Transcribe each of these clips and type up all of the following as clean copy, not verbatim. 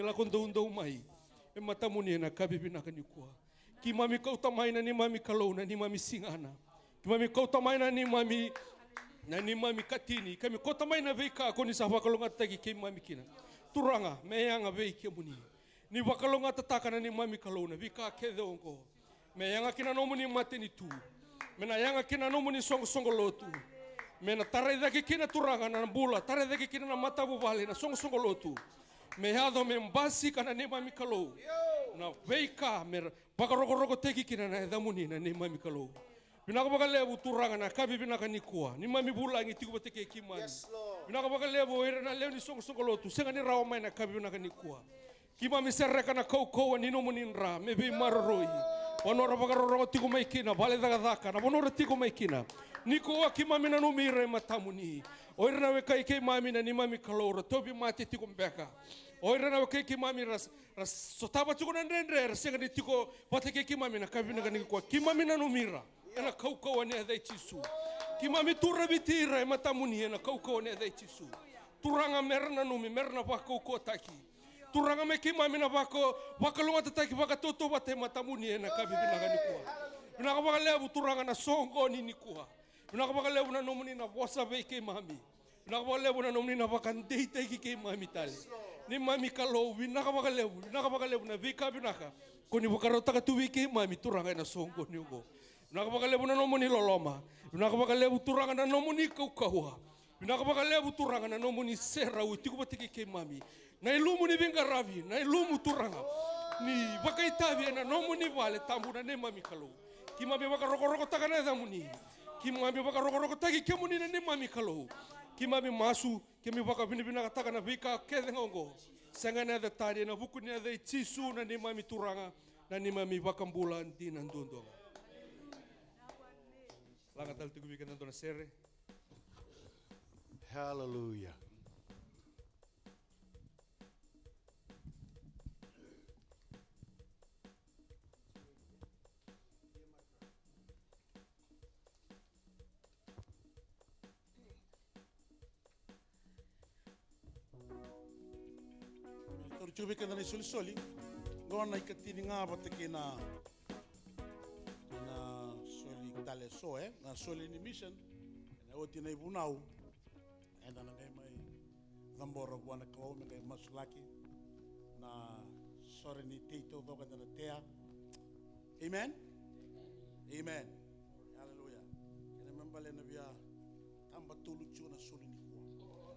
mila kondo mai. E matamuni na kabibina kanikua. Ki mami kauta mai na ni mami kalona ni mami singana. Ki mami kauta mai na ni mami katini. Kami kauta mai na veika ko ni sa wakalonga tagi ki mami kina. Turanga meanga veike muni. Ni wakalonga tataka na ni mami kalona vika kede onko. Meanga kina no muni mateni tu. Mena yanga kina no muni songo lotu. Mena tarai daki kina turanga na bula, tarai daki kina na mata buvale na songo lotu. Me hado me mbasi kana ne mami kalou. Na veika mer pakaroko teki kina na damuni na ne mami kalou. Binaka bakalebu turanga na kabi binaka nikua. Ni mami bulangi tiku bateke kimani. Binaka bakalebu era na leo ni songo lotu. Senga ni rawa mai na kabi binaka nikua. Kimami sereka na kau ni no muninra me be maroroi. Wanora bakaroro tiku mai kina vale daga na wanora tiku mai kina. Niko wa kimami na numire matamuni. Oira na wekai ke mami na ni mami kalora tobi mate tiku mbeka. Oira na wekai ke mami ras sotaba tiku na ndendre senga ni tiku bateke kimami na kabi binaka nikua. Kimami na numira. Ena kau ane adai tisu. Kimami tura vitira e matamuni ena kau ane adai tisu. Turanga merna numi merna wako taki. Turanga me kimami na waka lunga tataki waka toto wate matamuni ena kabi binaka nikua. Binaka waka lebu turanga na songo ni nikua. Binaka waka lebu na nomuni na wasa veke mami. Binaka waka lebu na nomuni na waka ndeiteki ke mami tali. Ni mami kalou binaka waka lebu na vika binaka. Koni wakarotaka tu veke mami turanga na songo ni ugo. Binaka waka lebu na nomuni loloma. Binaka waka lebu turanga na nomuni kaukaua. Binaka waka lebu turanga na nomuni sera utiku batiki ke mami. Na ilumu ni vinga ravi, na ilumu turanga. Ni wakaitavi na nomuni vale tambu na ne mami kalou. Ki mami waka roko taka na damuni. Ki mami waka roko taki ke muni na ne mami kalou. Ki mami masu, ki mami waka binibina taka na vika kede ngongo. Sanga na da tari na vuku na da tisu na ne mami turanga na ne mami waka mbula ndi na ndondonga. Langa tal tuku vika na sere. Hallelujah. Cuba que na soli gona ikatini nga batake na soli tale so na soli ni mission na oti na ibunau enda na mai zambora bwana kwa me masulaki na sore ni tito doga na tea. Amen. Amen. Hallelujah. Kena membale na bia tamba tulu chuna soli ni kwa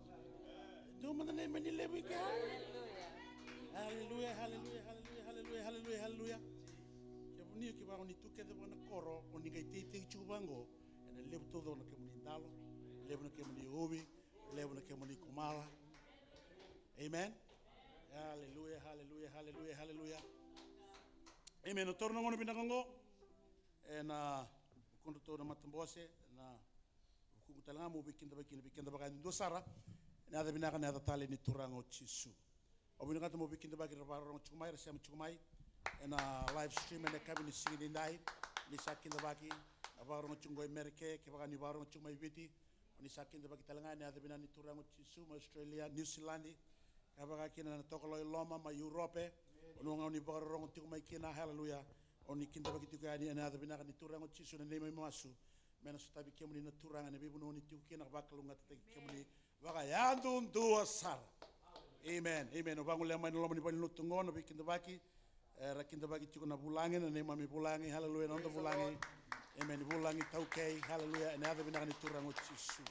do man na mani lebi ka. Hallelujah, hallelujah, hallelujah, hallelujah, hallelujah, hallelujah. Kia muni ki ba ni tuke de bona koro, oni ngai te chubango, ena lebu todo na ke muni dalo, lebu na ke muni obi, lebu na ke muni kumala. Amen. Hallelujah, hallelujah, hallelujah, hallelujah. Amen. O torno ngono binango, ena kondo to na matambose, na kukutalanga mo bikinda baka ndo sara, na ada binaka na ada tale ni turango chisu. Obina kata mo bikin bagi rabarong chumai rasam chumai ena live stream ena kabini sini nai ni sakin bagi rabarong chungoi Amerika ke bagi ni barong chumai viti ni sakin bagi talanga ni ada bina ni turang chisu Australia New Zealand ka bagi kina na tokolo loma ma Europe ono ni barong chumai kina hallelujah oni kinda bagi tukani ena ada bina ni turang chisu na nei masu mena sutabi kemuni na turang na bibu no ni tukina bakalunga tete kemuni baga yandun dua sar. Amen. Amen. O bangu lema no mani pani lutungo no bikin baki. Rakin baki chuko na bulangi na nema mi bulangi. Hallelujah. No bulangi. Amen. Bulangi tauke. Hallelujah. Na ada binaka ni turango chisu.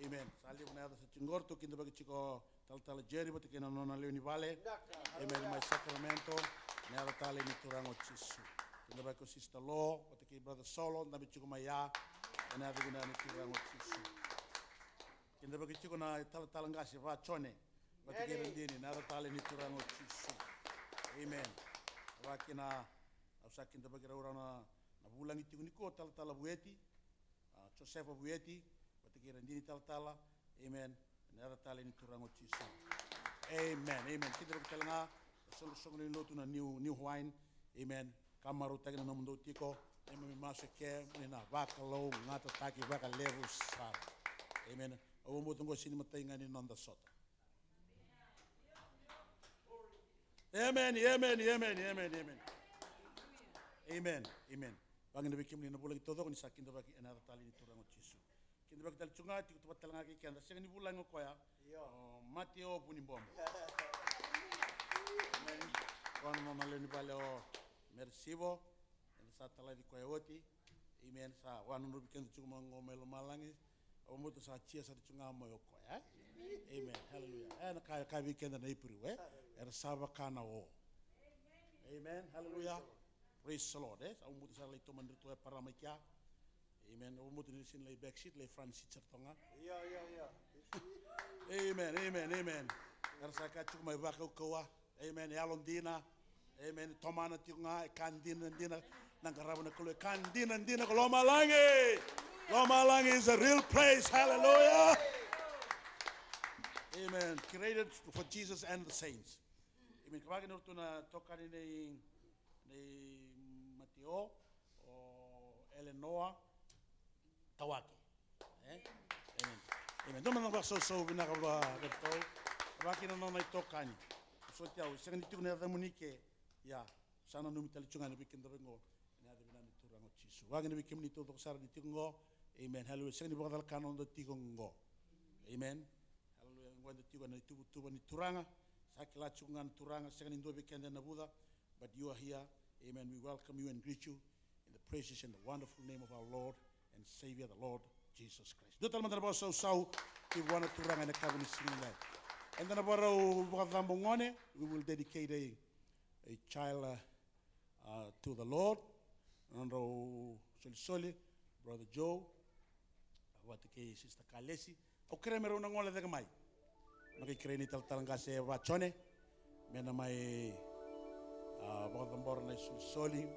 Amen. Sali na ada sa chingor to kinda baki chiko tal jeri bati kina no na leoni vale. Amen. Mai Sacramento. Na ada tale ni turango chisu. Kinda baki sister law bati ki brother solo na bi chiko maya. Na ada binaka ni turango chisu. Kinda baki chiko na tal ngasi va chone. Batikira ndini na tale ni turango chisu. Amen. Wakina ausakin da bagira urana na bulangi tikuni ko tala bueti. Joseph bueti batikira ndini tala. Amen. Na tale ni turango chisu. Amen. Amen. Kita bakitanga song ni lotu na new wine. Amen. Kamaru tagina no mundo tiko. Amen. Maseke na bakalo ngata taki baka levu sar. Amen. Omo tungo sini matainga ni nonda sota. Amen, amen, amen, amen, amen. Amen, amen. Bangin na bikim ni na bulang todo kung sa kinda bagi another tali ni turang o Jesu. Kinda bagi tali tsunga ti kutubat talang aki kanda sa ni bulang ko ya. Mateo punimbom. Amen. Kon mama le ni bale o mersivo. Sa tala di ko yoti. Amen. Sa wanu no bikin tsunga ngomelo malangi. O mo to sa chia sa tsunga mo yo ko ya. Amen. Hallelujah. Ana ka bikin na ipuru era sava kana o. Amen. Hallelujah. Praise the Lord. Sa umuto sa lay tuman dito para makia. Amen. Umuto ni sin lay back seat lay front seat sartonga. Amen. Amen. Amen. Karsa ka chuk may bakaw kawa. Amen. Yalon dina. Amen. Tomana tiunga kandina dina nang karawan na kulo kandina dina ko loma langi. Loma langi is a real praise. Hallelujah. Amen. Created for Jesus and the saints. Amen. Kapag inorto na toka ni Mateo o Eleanor Kawaki. Amen. Amen. Doon man bakso binakaba beto. Kawaki na may toka ni. So tiyaw, siya nito na Monique. Ya, sana numitali chunga na bikin dabengo. Na da binan turang o Jesu. Wag na bikim nito to sara nito ngo. Amen. Hallelujah. Siya ni bakal kanon do tigongo. Amen. Hallelujah. Ngwa do tigo na tuba ni turanga. Sakila chungan turanga siya ni ndo bikin na Buddha. But you are here. Amen. We welcome you and greet you in the precious and the wonderful name of our Lord and Savior, the Lord Jesus Christ. Dotal man trabaho sau iwana turanga na kabuni sinina. And then abaro bukadambongone, we will dedicate a child to the Lord. Nando Solisoli, Brother Joe, what the Sister Kalesi. Okay, meron ng wala daga mai. Makikire ni talanga se wachone. Mena mai Bogdambor na Solisoli,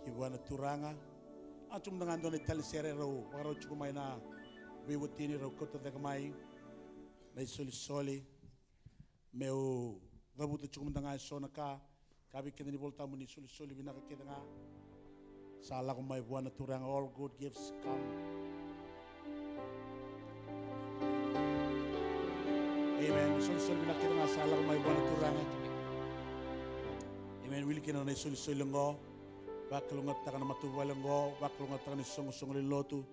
Kiwana Turanga. Atum dengan doni talisere ro, waro chukumay na wiwutini ro kota daga mai. Na Solisoli, meu gabuto chukum dengan sonaka. Kabi kita ni volta muni Solisoli binaka kita nga. Salah kumay buwana Turanga, all good gifts come. Amen. Solisoli binaka kita nga salah kumay buwana Turanga. Amen. Wili kina na Solisoli ngo. Bakalungat taka na matuwala ngo. Bakalungat taka na song lilotu.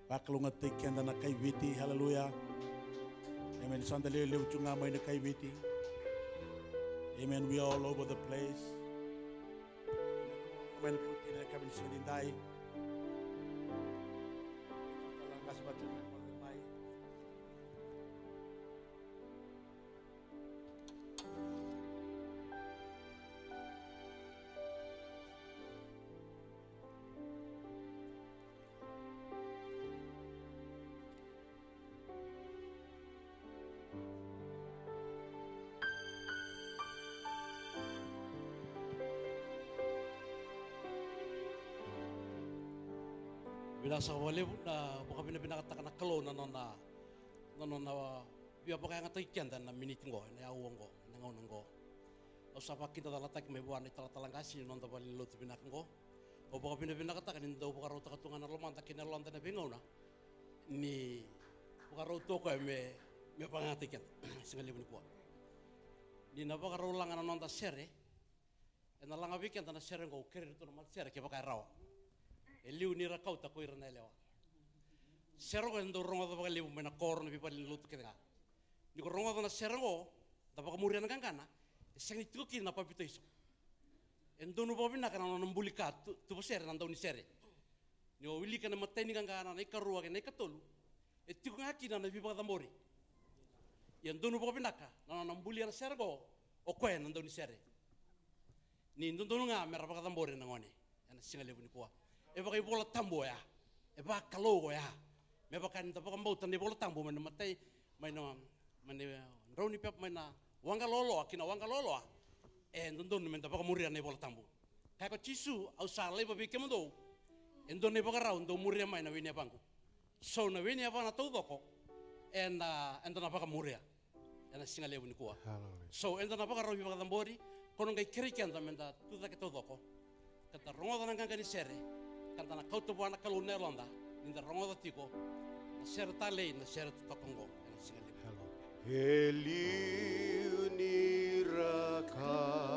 Bakalungat taka kenda na kay Viti. Hallelujah. Amen. Sandali liw chunga may na kay Viti. Amen. We are all over the place. Amen. Kina kami sinindai. Kalangkas baca na may. Binasa wale na buka binakataka na kalo na biya pa kaya nga tayo na miniting ko na awong ko na ngaunang ko o sa pakita talatak may buwan na talatalangasi nung tabalin luto binakang ko o buka binakataka nindaw buka raw takatungan na romanta kinalanda na bingaw na ni buka raw to ko may pangatik yan singalibon ko ni na buka raw lang na nung ta sere e na lang abikin ta na sere ko kere ito naman sere kaya baka raw Eliu ni rakau tak kuiran elewa. Serong endo rongo tak liu mena korn pipa lutu kita. Ni ko rongo na serongo tak pakai murian kana. Seng itu kiri napa pito isu. Endo nu bawa nak kana nambulika tu ser nandau ni sere. Ni wili kana mateni kana na ikarua kana ikatolu. Itu ngaki na pipa tambori. Endo nu bawa nak na nambulian sergo o kuen nandau ni sere. Ni endo nu nga merah pakai tambori nangone. Ana singa lebu ni kuah. Eba kay bola tambo ya, eba kalogo ya, meba kan tapi kambau tani bola tambo mana matai mana rauni pep mana wanga lolo akina wanga lolo, ndon men tapi kamuria ne bola tambo. Kaya ko cisu au sale babi kemendo, ndon ne baka raun do muria mana wini abangku. So na wini abang na todo ko, ndon apa kamuria, singa lebu ni kuah. So ndon apa karawi baka tambori, kono kay kirikan tamen da tuda ke todo ko, kata rongo tanang kan sere. Kanta na kautu buana kalu Nerlanda, ninda rongo da tiko, na serta lei, na serta tokongo, na singali. Eliu ni raka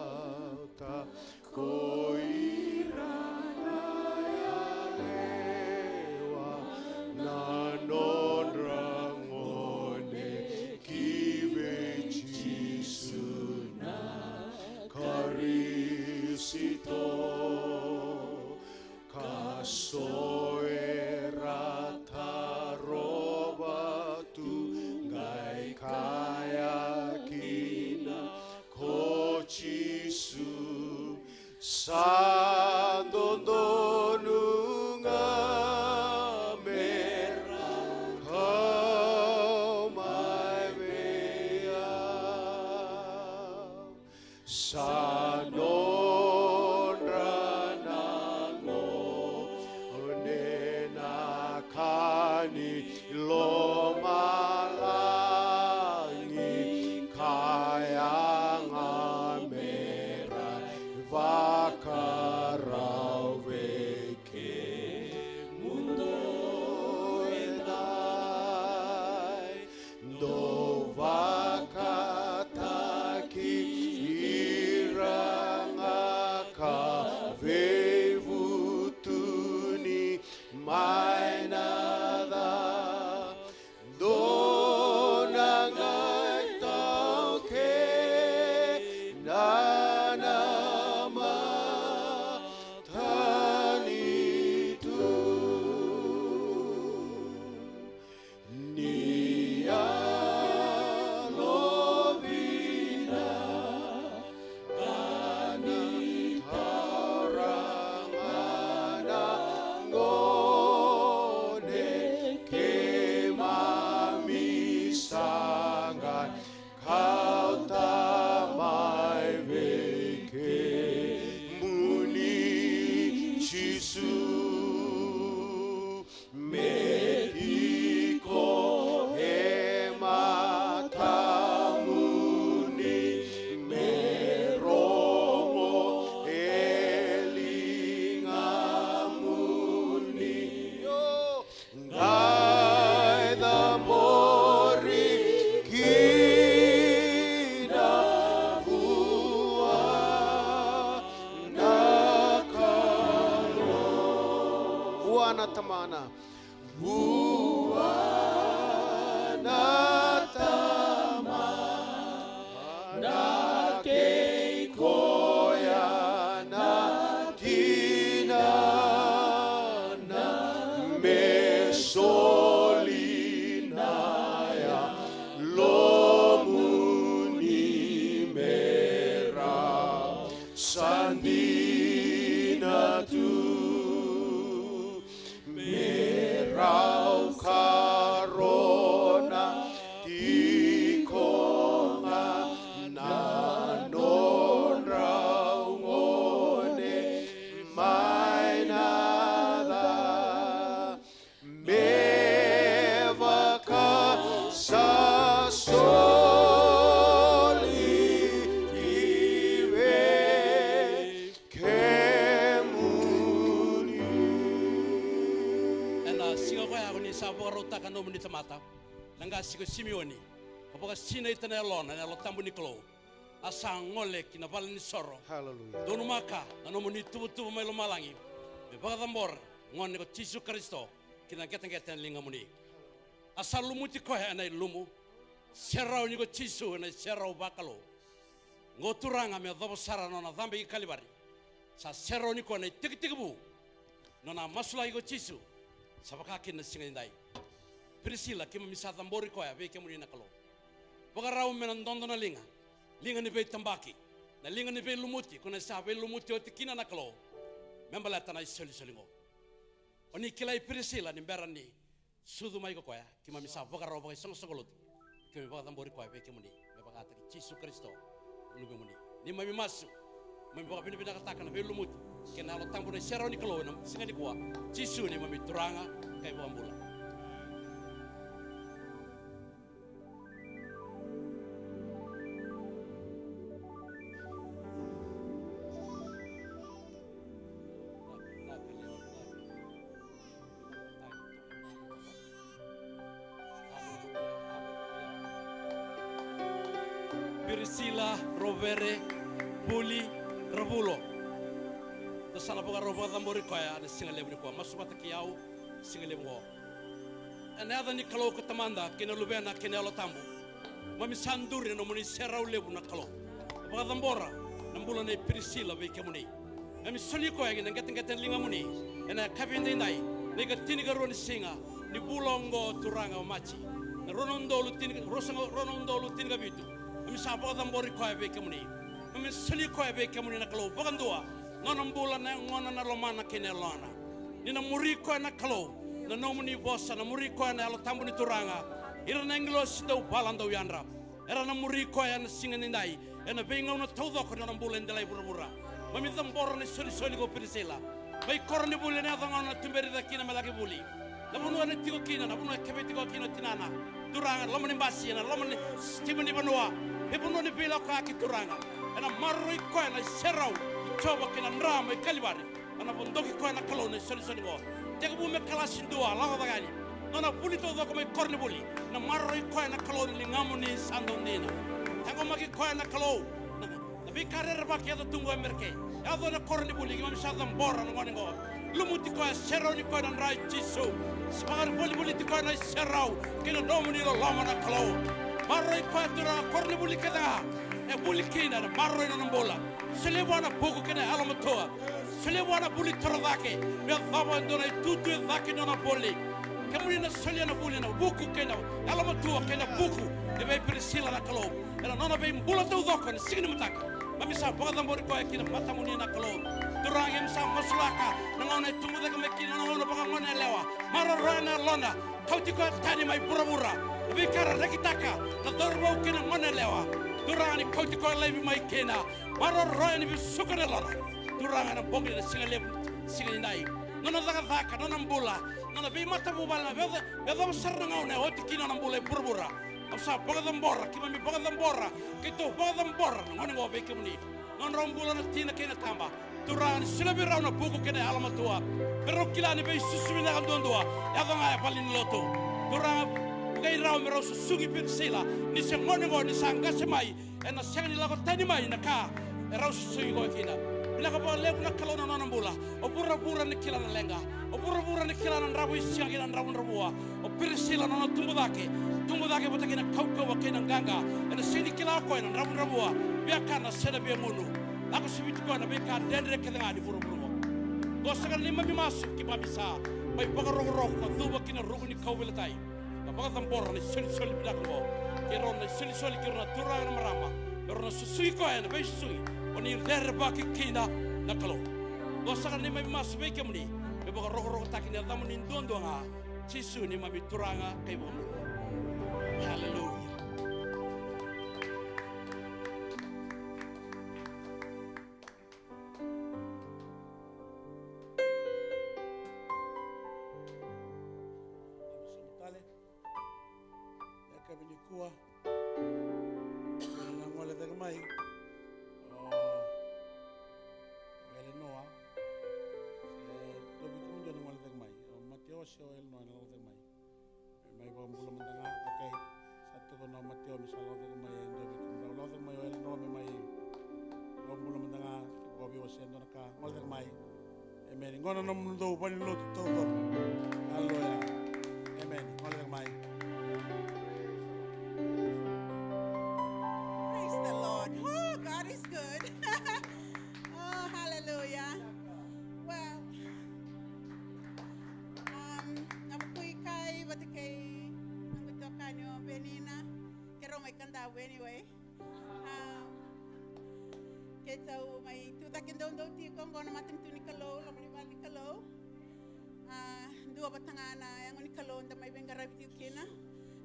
Tamana. Siko Simeoni, kapag sina ito na elon, na elotambo ni Klo, asang ngole kinapal ni Soro. Hallelujah. Dono maka, nanomo ni tubu-tubu may lumalangi. May pagkatambor, ngon ni ko Jesu Kristo, kinagetang-getang lingamuni. Asal lumuti ko anay lumu, seraw ni ko Jesu na seraw bakalo. Ngoturanga may dhabo sara no na dhambi kalibari. Sa seraw ni ko anay tig-tigbu, no na masulay ko Jesu, sa pakakin na singaynday. Priscilla kima misata mbori koya be kemuri nakalo boga raw menan dondo na linga ni be tambaki na linga ni be lumuti kuna sa be lumuti o tikina nakalo membala tanay solingo oni kilai Priscilla ni berani sudu mai ko koya kima misa boga raw boga songolot kemi boga tambori koya be kemuni be boga ta Jesu Kristo nube muni ni mami masu mami boga bini kata na be lumuti kena lo tambo na sero nikalo na singa ni kwa Jesu ni mami turanga kai boga mbula. Priscilla, Rovere, Buli, Ravulo. The son of a Rova Mori Koya, the single level, Masumata Kiao, single level. Another Nicolo Cotamanda, Kinalubena, Kinelo Tambo. Mami Sanduri, no money, Serra Lebu Nacalo. Vadambora, Nambulane Priscilla, Vicamuni. I'm Solikoy and getting Lingamuni, and a cabin the night. They got Tinigaron singer, Nibulongo Turanga Machi, Ronondo Lutingabitu. I'm Sabodam Borikoy Vicamuni. I'm Solikoy Vicamuni Nacalo, Bagandua, ngona mbula na ngona na lomana kene lona nina muriko na kalo na nomuni vosa na muriko na alo tambu ni turanga ira na nglo sito balando yandra era na muriko ya na singa nindai ena venga una todo ko na mbula ndela ibura mami zambora ni soli go pirisela mai korni bule na ngona tumberi da kina malaki buli na bunu na tiko kina na bunu kebeti go kina tinana turanga lomani mbasi na lomani stimani banua Ibuno ni bila ka ki turanga ana marro ko na serau choba kina ndrama kalibari ana bondoki ko na kalone soli go tega bu me kala sindua la ga gani ana bulito do ko me korni buli na marro ko na kalone li ngamuni sandondina tega maki ko na kalo na bi karer ba ke do tungo merke ya do na korni buli ngam sadam borra no ngoni go lumuti ko serau ni ko na rai chiso spar buli ti ko na serau kina domuni lo lama na kalo Marroi patura korni buli kada e buli kina na marroi na mbola selewana pogo kena alamatoa selewana buli torodake me thaba ndona tutu dhake na boli kamuni na seliana buli na buku kena alamatoa kena buku e be prisila na kalo ela nona be mbola to dhoko na signi mutaka mami sa boga mbori ko kina matamuni na kalo turange msa masulaka na ngona tumuda kama kina na ngona boga ngona lewa marroi na lona kauti ko tani mai burabura Bikara rakitaka na dorbo kina ngone lewa durani kauti ko levi mai kena maro roya ni bisukana lala duranga na bongi na singa ndai nona daga vaka nona mbula nona bi mata bubala beda sarna ngone oti kina na mbula burbura asa boga dambora kima mi boga dambora kito boga dambora ngone go be kimni non rombula na tina kena kamba durani silabi rauna buku kena alamatua pero kilani be susumi na ndondoa ya danga palin loto duranga Kay raw mero sugi pirsela ni se monego ni sanga semai ena sanga ni lago tani mai naka raw sugi go kina bila ka bole na kalona na mbula o pura ni kila na lenga o pura ni kila na rabu isia kina rabu rabua o pirsela na tumbudake botake na kauka wa kina nganga ena sini kila ko na rabu rabua bia kana sena bia munu lako sibiti ko na bia ka dendre ke ngadi pura go sanga ni mami masuk ki babisa mai pagaro na duba kina rogo ni kauwelatai Baga tambora ni soli bidaklo kero ni soli kero na turanga na marama pero na susui ko ena be susui oni derba ki kina na kalo go saka ni mai mas be kemni be baga rogo taki na damu ni ndondo nga chisu ni mami turanga kay bo hallelujah Kuah, na ngole tega mai, ele noa, tobi kumu jona ngole tega mai, Mateo sio ele noa ngole tega mai, mai bawa mula mendanga, okay, satu kono Mateo misal ngole tega mai, tobi kumu ngole tega mai ele noa me mai, bawa mula mendanga, bawa biwa sendo naka ngole tega mai, amen. Ngono nom ndo bani lo todo, hallelujah, amen. Ngole tega mai. Anyway, so my tuta kindondo ti kong kono mating tu ni kalo, lamani bali kalo. Dua batangana yang ni kalo nda may benga rabi ti kina.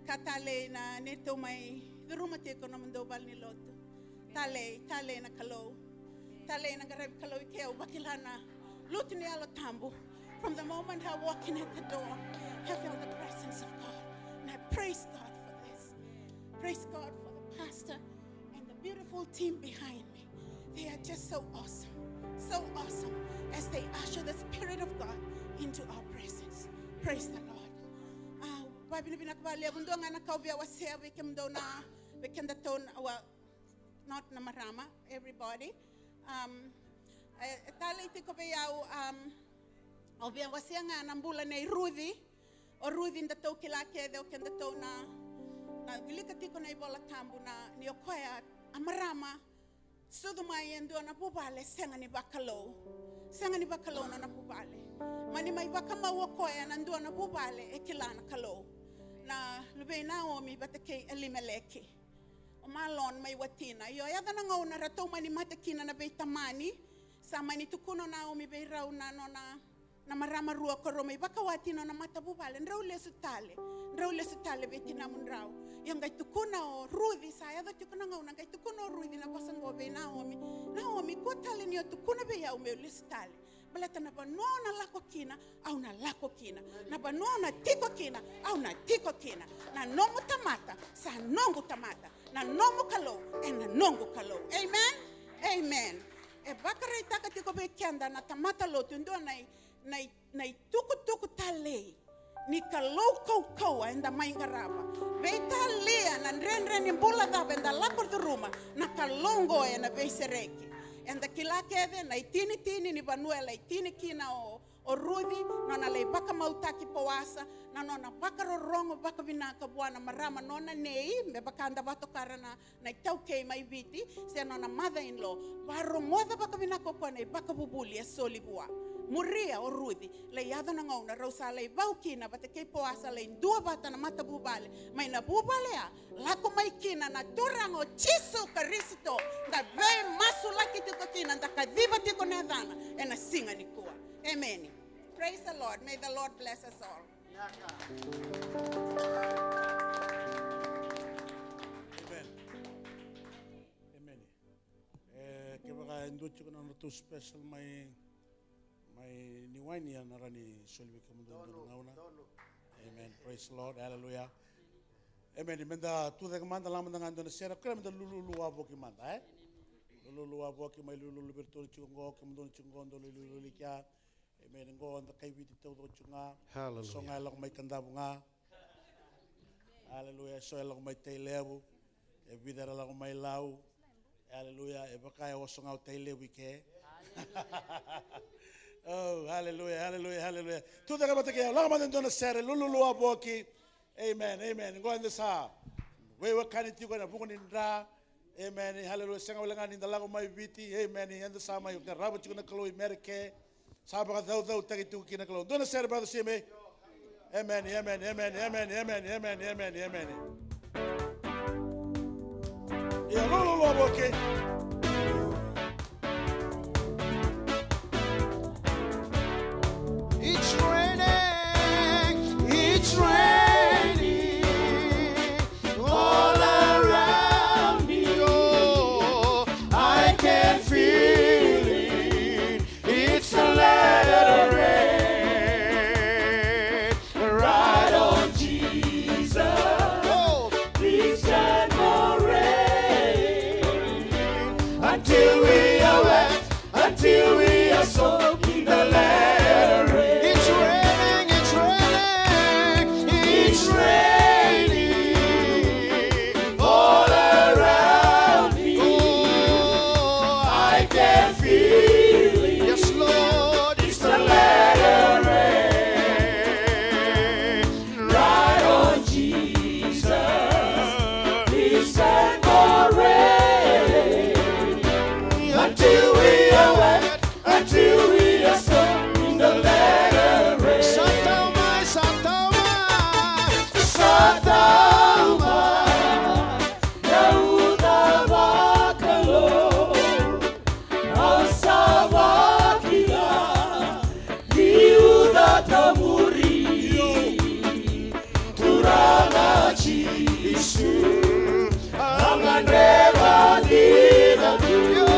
Katale na neto may duruma ti kono mando bal ni loto. Tale na kalo. Tale na garabi kalo ikeo bakilana. Luti ni alo tambo. From the moment I walk in at the door, I felt the presence of God. And I praise God for this. Praise God for pastor and the beautiful team behind me. They are just so awesome as they usher the Spirit of God into our presence. Praise the Lord. Bible binakbali abundo nga nakaubia wasea wikemdo na wikenda ton not na marama everybody. Tali tiko beyau obia wasea nga nambula na Ruthi o Ruthi ndato kilake de okenda to na vilika tiko na ibola tambu na ni okoya amarama suduma yendo na pubale senga ni bakalo na pubale mani mai bakama wokoya na ndo na pubale ekilana kalo na lube Naomi batake Elimeleki o malon mai watina yo ya na ngau na rato mani matakina na beitamani Sa mai ni tukuno na o mi be rau na no na marama rua korome baka wati no na matabu vale ndrau le sutale beti na mundrau yang gai tukuna o ruidi saya da tukuna ngau na gai tukuna o ruidi na pasango be Naomi ko tale ni o tukuna be ya o me le sutale balata na ba no na lako kina au na lako kina na ba no na tiko kina au na tiko kina na nomu tamata sa nongu tamata na nomu kalo na nongu kalo amen e bakare taka tiko be kianda na tamata lotu ndo na tuku tale ni kalau kau enda maingaraba beita lea na renren imbula da benda lakor de ruma na kalongo na beisereki enda kilakeve na itini ni Vanuela itini kina o rudi nona le baka mautaki poasa na nona baka rorongo baka vinaka buana marama nona nei me baka anda bato karana na itauke mai viti se nona mother-in-law barongoda baka vinaka kone baka bubuli e solibua muria o rudi le yada na ngauna rosa le baukina bate ke poasa le dua bata na mata bubale mai na bubale a lako mai kina na turango Jesu Kristo da ve masula kitiko kina da kadiba tiko nedana ena singa nikua amen. Praise the Lord. May the Lord bless us all. Amen. Kaya ndo chiko na to special my niwani na rani solvi kamundo ngauna. Amen. Praise the Lord. Hallelujah. Amen. Menda tu de manda lama ngando na sera kaya menda lulu abo ki manda lulu abo ki mai lulu bertul chungo kamundo chungo lulu likia. Amen. Ngo anda kay viti todo chunga. Hallelujah. So nga lang may kandabunga. Hallelujah. So lang may taylebu. E vidara lang may lau. Hallelujah. E baka o so nga taylebu ke. Oh, hallelujah. Hallelujah. Tu daga batake lang man ndo na sere lulu aboki. Amen. Ngo anda sa. Wewe kaniti ko na buko nindra. Amen. Hallelujah. Sanga wala nga lang may viti. Amen. Anda sa may rabo chiko na kaloi merke. Sabe que Deus tem que tu aqui na coluna. Dona Sérgio, brother, see me. Amen. Yeah, no, okay. It's raining all around me. Oh, I can feel it. It's a letter rain, right on Jesus. Oh, please send more rain until we are wet, until we are soaked in the letter rain. It's raining all around me. Oh, I can feel it. Yes, Lord, it's the letter rain, right on Jesus. Please send more rain until we are wet, until we are soaked in the letter rain. Satauma, Yahuda Bakalo, Asavakia, Yahuda Tamuri, Turana Chisu, Anganeva Dina Tuyo,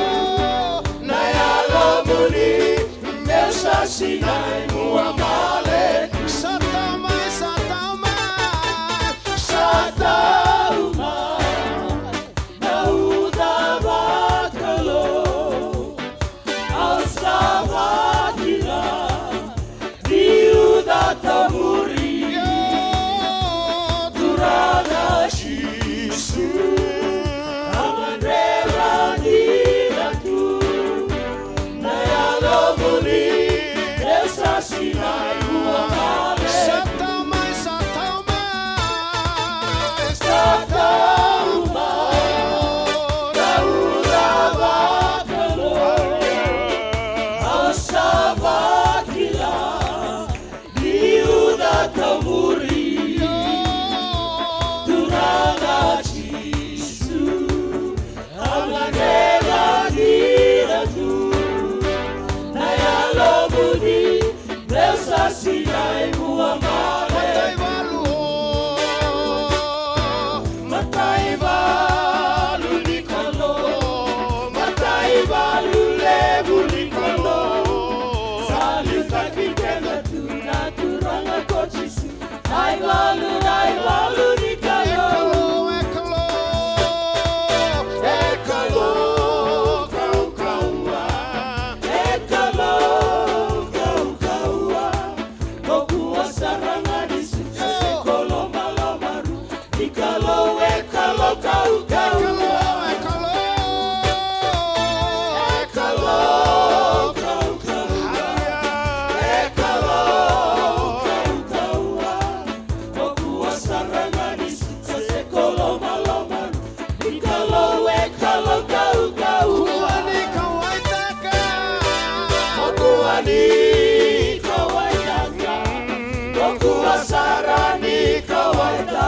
hasara ni kawaida.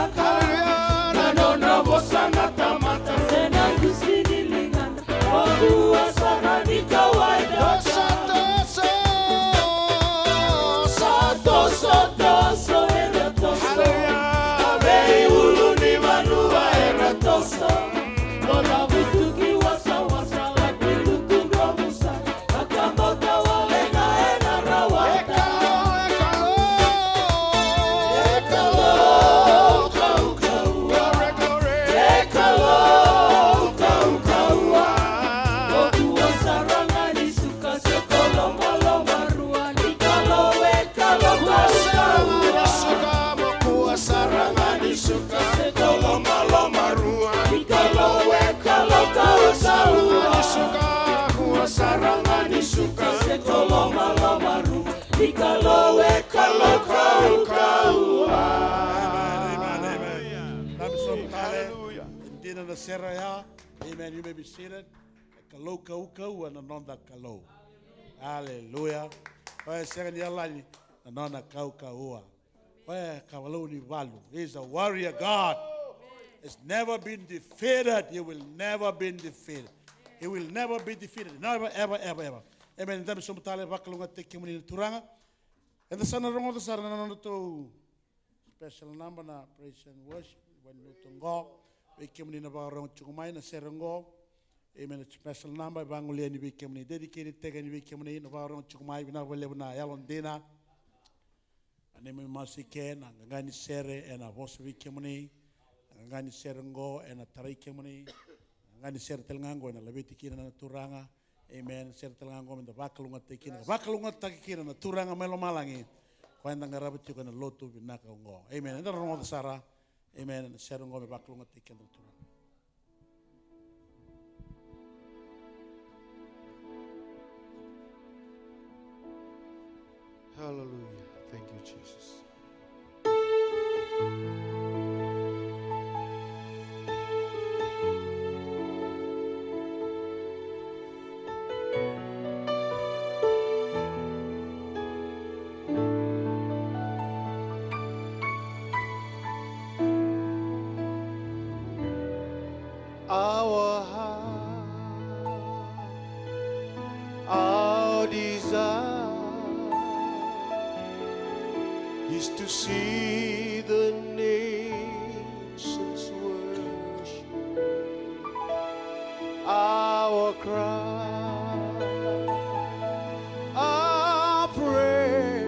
Nanona bosana tamata sena kusinilingana. Ogu hasara ni kawaida. Soto eratoso. Abei ulu ni manua eratoso. Lola butuki wasa la pilutu gromusa. Akamota wale na ena rawata. Sarangani suka sekoloma lomaru ikalowe kalokau. Hallelujah. Dinner the Seraya. Amen. You may be seated. Kalo kau and another kalo. Hallelujah. Oye second year lani another kau. Oye kawalo ni valu. He's a warrior God. It's never been defeated. He will never be defeated. He will never be defeated. Never, ever, ever, ever. Amen. Dami sumutale bakalunga teki muni turanga. And the son of the Sarana to special number na praise and worship. When you tungo, we came in about around Chumai na Serango. Amen. A special number. Banguli and we came in dedicated. Take and we came in about around Chumai. We now live na Yalon Dina. And then we must ken and Gani Sere and a voice we came in. And Gani Serango and a Tari came in. Ngani sertel ngango na labeti kina na turanga. Amen. Sertel ngango na bakalunga tekina. Bakalunga takikina na turanga melo malangi. Kwa enda ngarabati ko na lotu binaka ngo. Amen. Enda rongo sara. Amen. Serongo me bakalunga tekina na turanga. Hallelujah. Thank you, Jesus. Our heart, our desire is to see the nations worship. Our cry, our prayer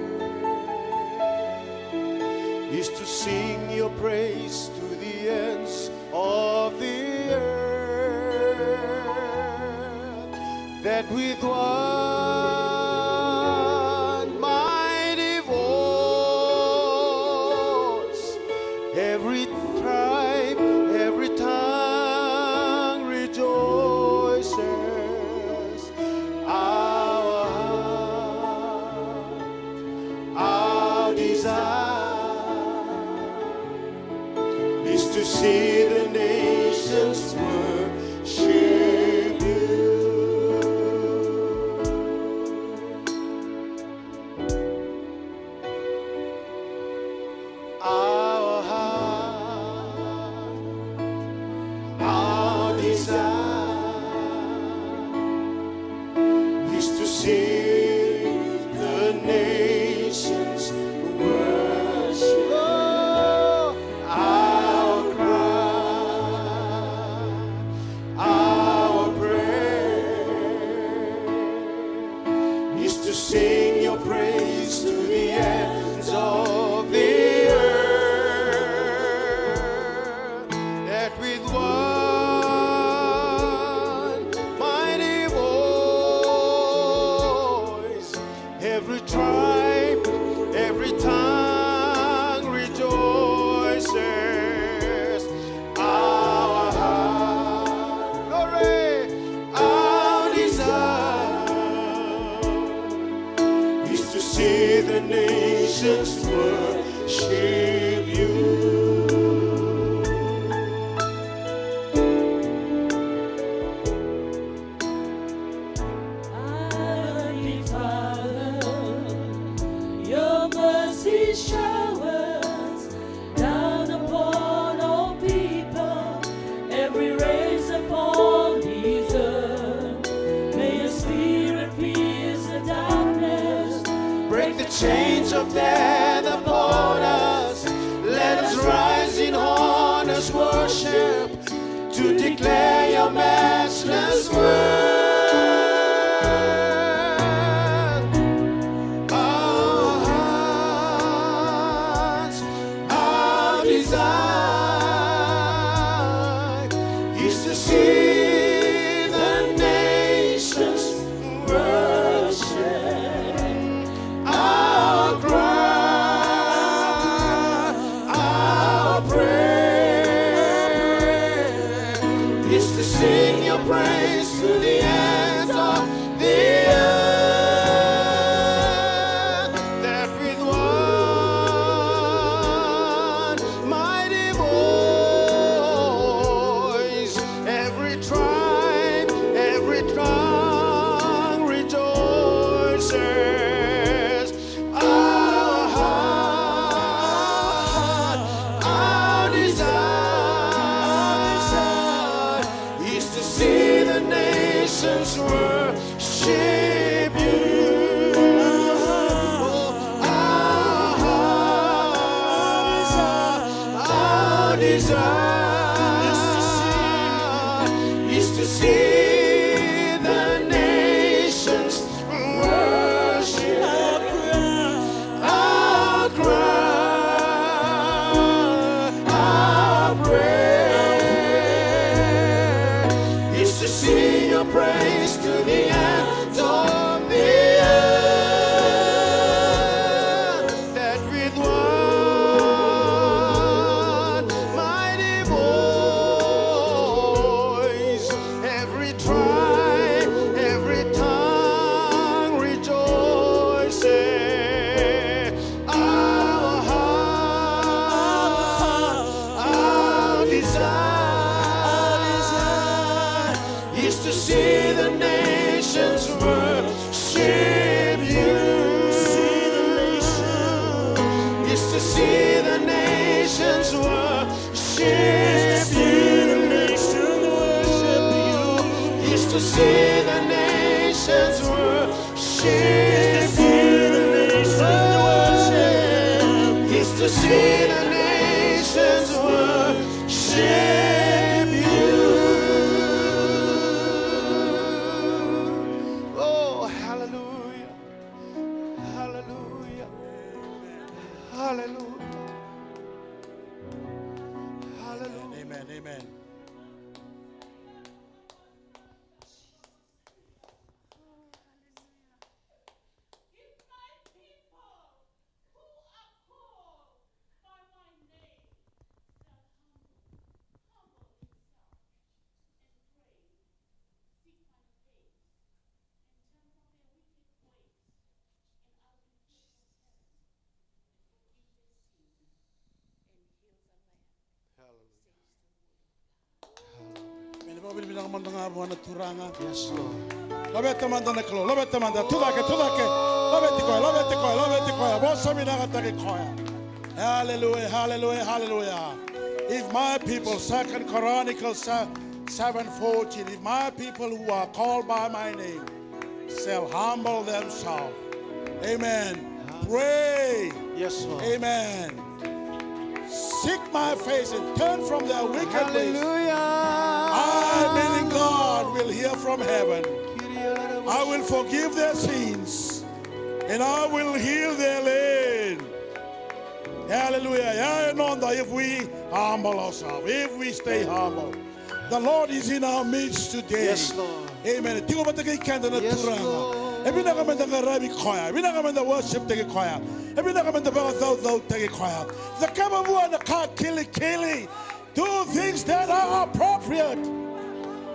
is to sing your praise to the ends of the that with one mighty voice, every tribe, every tongue rejoices. Our heart, our desire is to see the nations worship you. Our heart, our desire is to see the nations worship. Oh, our cry, our prayer is to sing your praise to the ends of the with one mighty voice, every tribe, every tongue rejoices. Our heart, glory, our desire is to see the nations worship you. Your mercy shower chains of death upon us. Let us rise in honest worship to declare your matchless worth. Our hearts, our desire is to see the nations worship. Our cry, our prayer is to sing your praise to the ends of the earth. That with one mighty voice, every tribe, every tongue rejoices. Our heart, our desire is to see the nations worship you. Our heart, our desire is to see the nations worship. Our cry, our prayer is to sing your praise to the ends of the earth. That with one mighty voice, every tribe, every tongue rejoices. Our heart, our desire is to see the nations worship you. Is to see the nations worship you. Is to see the nations worship you. Is to see the nations worship you. Oh, hallelujah. Hallelujah. Hallelujah. Hallelujah. Amen, amen. Mene Bobby bilang mandanga buana turanga. Yes, Lord. Lobete mandana klo, lobete manda tudake. Lobete koya. Bosa minaga take koya. Hallelujah, hallelujah, hallelujah. If my people, 2 Chronicles 7:14, if my people who are called by my name shall humble themselves, amen, pray, Yes, Lord. amen, seek my face and turn from their wicked ways, I, meaning God, will hear from heaven. I will forgive their sins and I will heal their land. Hallelujah. Yeah, know that if we humble ourselves, if we stay humble, the Lord is in our midst today. Yes, Lord. Amen. Tigo ba tagay kanda na Yes, turanga. Lord. Ebi na kami nagarabi koya. Ebi na kami na worship tagi koya. Ebi na kami na daw tagi koya. The kababuan na ka kili. Do things that are appropriate,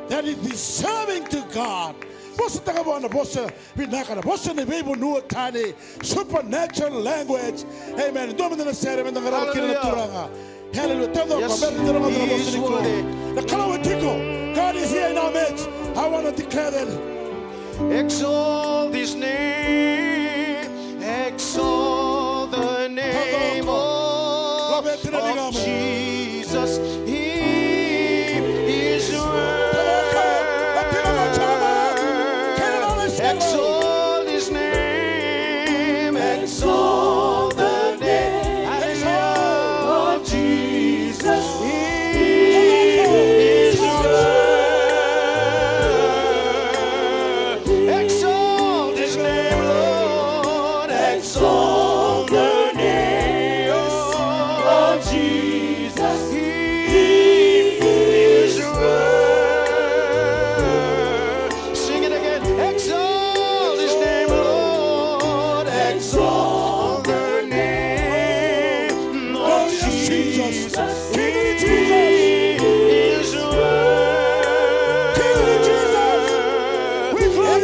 that is deserving to God. Bossa tagabuan na bossa binaka na bossa ni bibo nuwa tani supernatural language. Amen. Domin na sere men nagarabi kili na turanga. Hallelujah. Tell them, Yes, God He is worthy. God is here in our midst. I want to declare that. Exalt His name, exalt the name of Jesus. He is worthy. Exalt His name, exalt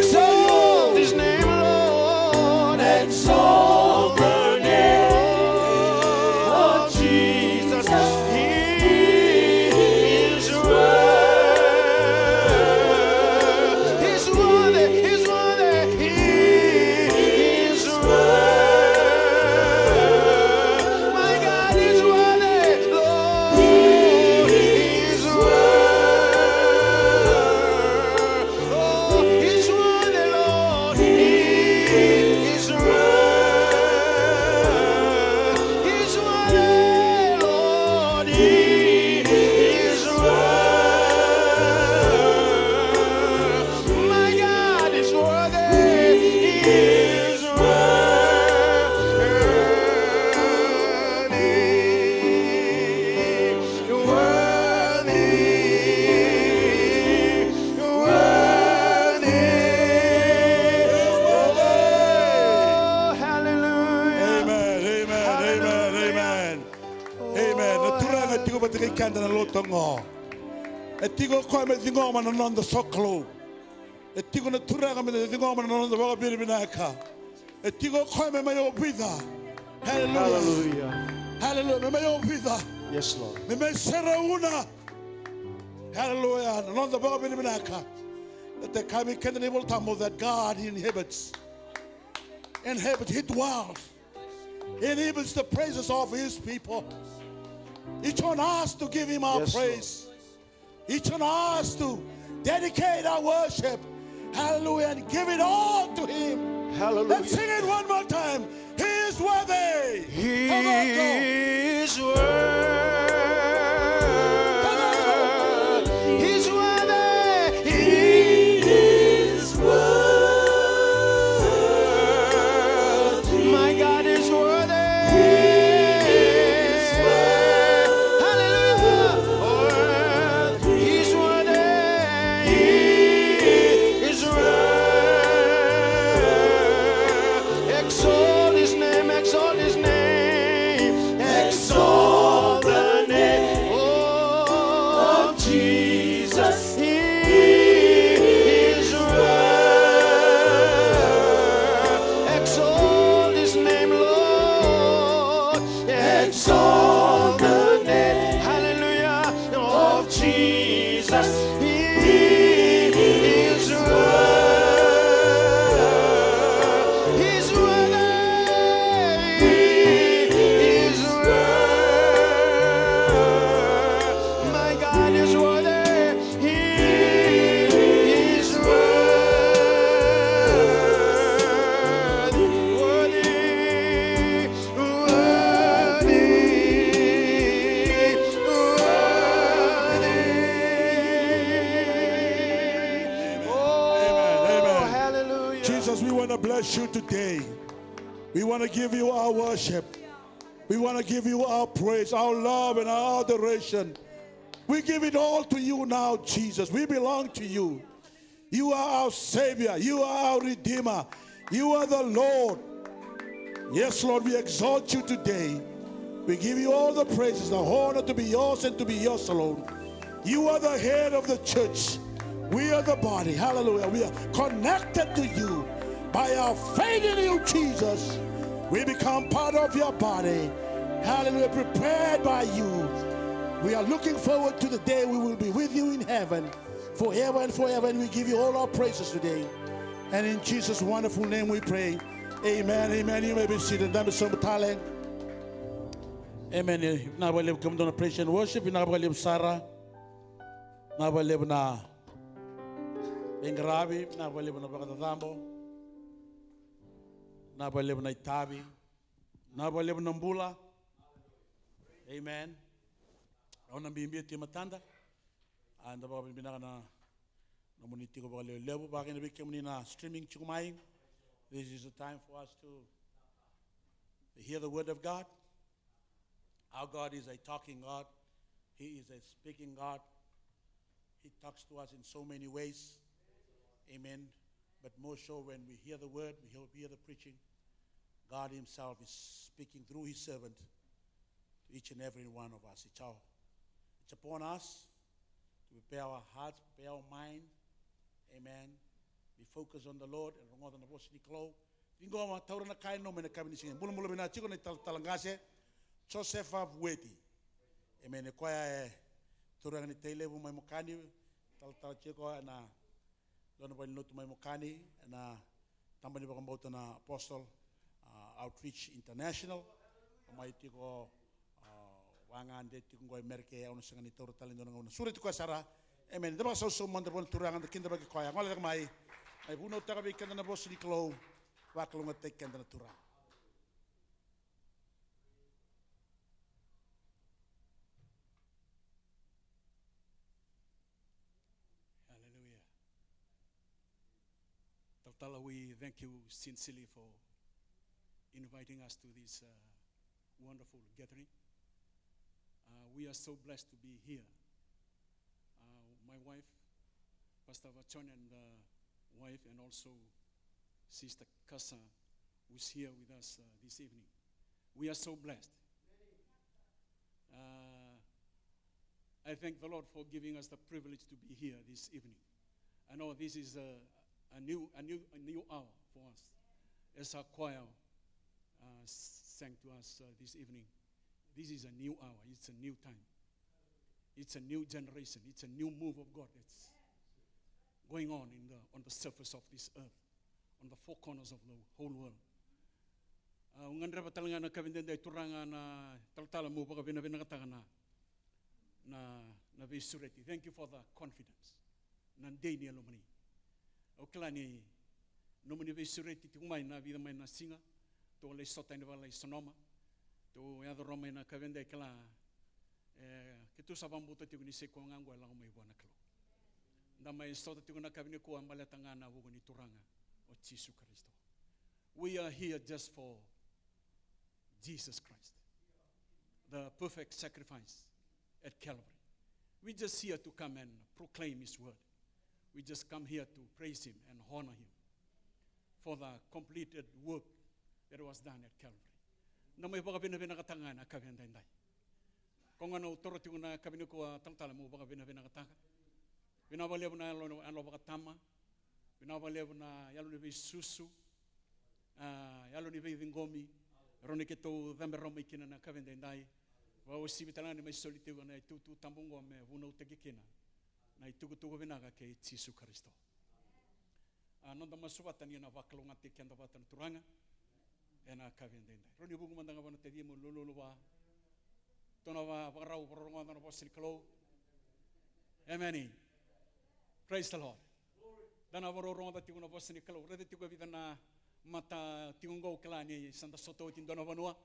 Exalt His name, Lord. Exalt the name of Jesus. He is worthy. He's worthy. He's worthy. He is worthy. My God is worthy. Lord, He is worthy. Oh, He's worthy, Lord. He is worthy. He's worthy, Lord. He is worthy. My God is worthy. He is Hallelujah. Amen, amen, amen, amen. Amen. Na turanga tigo batiki kanda na lotongo. E tigo kwa me dingo mana nonda soklo. E tigo na turanga me dingo mana nonda baga biri binaka. E tigo kwa me mayo vida. Hallelujah. Hallelujah. Hallelujah. Me mayo vida. Yes, Lord. Me me sera una. Hallelujah. Na nonda baga biri binaka. That the kami kenda ni voltamo that God inhabits. He dwells. He inhabits the praises of His people. Each on us to give Him our Yes, praise. Each on us to dedicate our worship. Hallelujah. And give it all to Him. Hallelujah. Let's sing it one more time. He is worthy. Come on, go. He is worthy. He's worthy. He is worthy. My God is worthy. He is worthy. Hallelujah. Worthy. He's worthy. He is worthy. Exalt His name. Exalt His name. Exalt the name of Jesus. He is worthy. Exalt His name, Lord. Exalt the name, hallelujah, of Jesus. He is worthy. He's worthy. He is worthy. My God is worthy. He is worthy. Worthy. Worthy. Oh, Amen. hallelujah. Jesus, we want to bless you today. We want to give you our worship. We want to give you our praise, our love, and our adoration. We give it all to you now, Jesus. We belong to you. You are our Savior. You are our Redeemer. You are the Lord. Yes, Lord, we exalt you today. We give you all the praises, the honor to be yours and to be yours alone. You are the head of the church. We are the body. Hallelujah. We are connected to you. By our faith in you, Jesus, we become part of your body. Hallelujah. Prepared by you. We are looking forward to the day we will be with you in heaven forever and forever. And we give you all our praises today. And in Jesus' wonderful name we pray. Amen. Amen. You may be seated. Amen. Now we come to praise and worship. Now we live Sarah. Now we live na Bengrabi. Now we live na Bagatambo. Now we live na Itabi. Now we live na Mbula. Amen. Ona bimbi ti matanda. Anda ba binaka na muniti ko ba lebu ba kina bikem ni na streaming chukumai. This is the time for us to hear the word of God. Our God is a talking God. He is a speaking God. He talks to us in so many ways. Amen. But more so when we hear the word, we hear the preaching, God Himself is speaking through His servant to each and every one of us. It's upon us to prepare our hearts, prepare our mind. Amen. Be focused on the Lord. And rongo na boss ni klo. Tingo ma taura na kai no me na kabini singa. Mula mula bina chiko na talangase. Josefa Vueti. E me ne koia e turanga ni teilevu mai mokani. Tal chiko na lona bali notu mai mokani. Na tambani bakambauta na Apostle Outreach International. Mai tiko wangan de tiko ngoi merke ono sanga ni taura talendo na ngona. Sura tiko sara. Amen. Daba so manda bon turanga de kinda bagi koia. Ngola mai. Ai buno taka bi kanda na boss ni klo. Wakalunga tek kanda na turanga. Hallelujah. Taltala, we thank you sincerely for inviting us to this wonderful gathering. We are so blessed to be here. My wife, Pastor Vachon, and wife, and also Sister Kasa, who's here with us this evening. We are so blessed. I thank the Lord for giving us the privilege to be here this evening. I know this is a new hour for us. As our choir sang to us this evening, this is a new hour. It's a new time. It's a new generation. It's a new move of God that's going on on the surface of this earth, on the four corners of the whole world. Ungandra batalanga na kabindenda turanga na taltala mo baka bina katanga na visureti. Thank you for the confidence. Nandei ni alumni. Oklani nomani visureti tumai na vida mai na singa to le sota ni vala sonoma to yado roma na kabinde kala kitu sabambuta tiku ni seko ngangwa la mai bona klo. Na mai sota tiku na kabine ko ambala tangana wugo ni turanga o Jesus Christ. We are here just for Jesus Christ, the perfect sacrifice at Calvary. We just here to come and proclaim His word. We just come here to praise Him and honor Him for the completed work that was done at Calvary. Na may baka binabina katanga na kabindendai. Kung ano toro tiyo na kabine ko taltala mo baka binabina katanga. Binabalev na alo baka tama. Binabalev na yalo ni susu. Yalo ni vingomi. Roni keto dhamberoma ikina na kabindendai. Wa usibitala ni may solitigo na itutu tambungo me vuna utegikina. Na itugutugo binaga kay Jesus Kristo. Nonda masubatan niya na vakalunga tikenda batan turanga. Ena kabindendai. Roni bugo mandanga bana tedi mo lululuwa. Tonawa varau varonga na bosin klo. Amen. Praise the Lord. Dana varonga tigo na bosin klo. Rede tigo vida na mata tiungo klani santa soto tin dona vanua.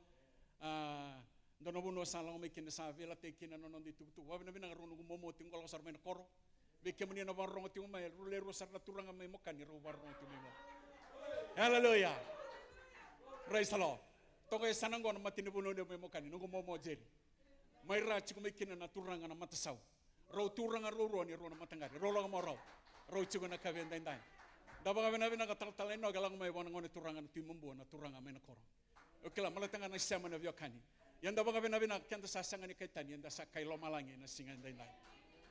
Dona vanua salang me kin sa vela te kin no ndi tu wa bina bina ronu momo tingo la sarmen koro. Be kemni na varonga tingo mai rule ro sarna turanga mai mokani ro varonga tingo. Hallelujah. Praise the Lord. Toke sanango na matini buno de mai mokani no momo jeri. Mai ra chiku me kin na turanga na matasau. Ro turanga ro ro ni ro na matangari. Ro la mo ro. Ro chiku na kabenda ndai. Dapat kami nabi nak tal no galang mai wana ngone turangan timumbu na turanga mai na koro. Okela malatanga na siya na vyakani. Yan dapat kami nabi nak kanta sasanga ni kaitan yan da sa kailo malangi na singan dai dai.